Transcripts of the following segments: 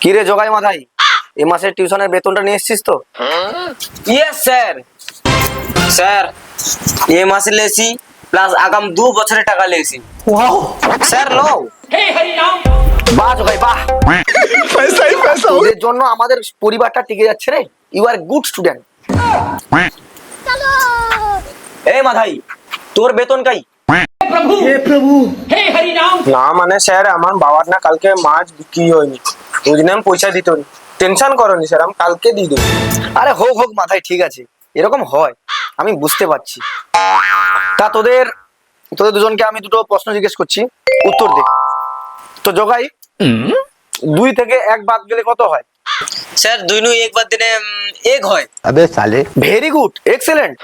কি রে জগাই মাথাই, এই মাসের টিউশনের বেতনটা নিয়ে এসেছিস তো? Yes sir. স্যার এই মাসে লেছি প্লাস আগাম 2 বছরের টাকা লেছি। ওয়াও স্যার লো। বাহ জগাই বাহ, তোদের জন্য আমাদের পরিবারটা টিকে যাচ্ছে রে। You are good student. এই মাথাই, তোর বেতন কাই? না মানে স্যার আমার বাবার না কালকে মাছ বিক্রি হয়নি, ওই জন্য আমি পয়সা দিত নি। টেনশন করনি স্যার, আমি কালকে দিয়ে দেবো। আরে হোক হোক মাথায়, ঠিক আছে, এরকম হয় আমি বুঝতে পারছি। তা তোদের তোদের দুজনকে আমি দুটো প্রশ্ন জিজ্ঞেস করছি, উত্তর দে। তো জগাই, 2 থেকে 1 বাদ গেলে কত হয়? স্যার 2 নু 1 বার দিনে 1 হয়। अबे साले ভেরি গুড, এক্সেলেন্ট।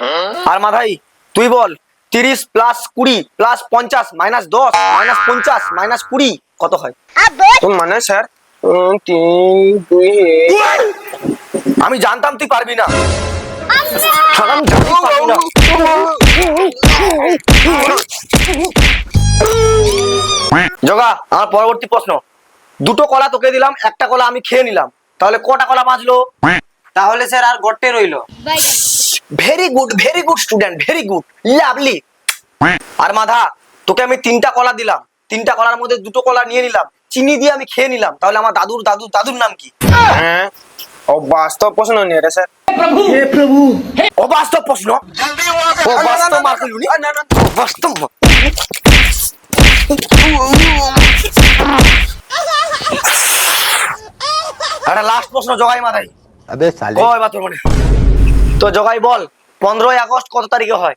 আর মাথাই তুই বল, 30 plus 20 plus 50 minus 10 minus 50 minus 20 কত হয়? তো মানে স্যার 3 2 আমি জানতাম তুই পারবি না। আমি জানতাম পারবি না। জগা, আমার পরবর্তী প্রশ্ন, 2টো কলা তোকে দিলাম, 1টা কলা আমি খেয়ে নিলাম, তাহলে কটা কলা বাঁচলো? তাহলে স্যার আর গট্টে রইলো। Very good student, very good, lovely. আর মাধা, তোকে আমি 3টা কলা দিলাম, 3টা কলার মধ্যে 2টো কলা নিয়ে নিলাম, চিনি দিয়ে আমি খেয়ে নিলাম, তাহলে আমার দাদুর নাম কি? হ্যাঁ ও বাস্তব প্রশ্ন নিয়ে রে স্যার। অবাস্তব প্রশ্ন। অবাস্তব মার্ক লুনি। অবাস্তব। আরে লাস্ট প্রশ্ন জগাই মাথাই। अबे साले কয় বাত মনে। তো জগাই বল, 15ই আগস্ট কত তারিখে হয়?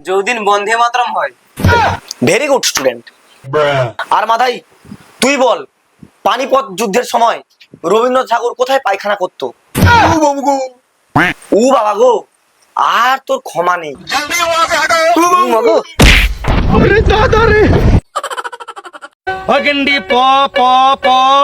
যৌদিন বন্ধে মাতরম হয়। Very good student. আর মাথাই তুই বল, পানিপথ যুদ্ধের সময় রবীন্দ্রনাথ ঠাকুর কোথায় পায়খানা করতো? উ বাবা গো, আর তোর ক্ষমা নেই। Hagandi paw paw paw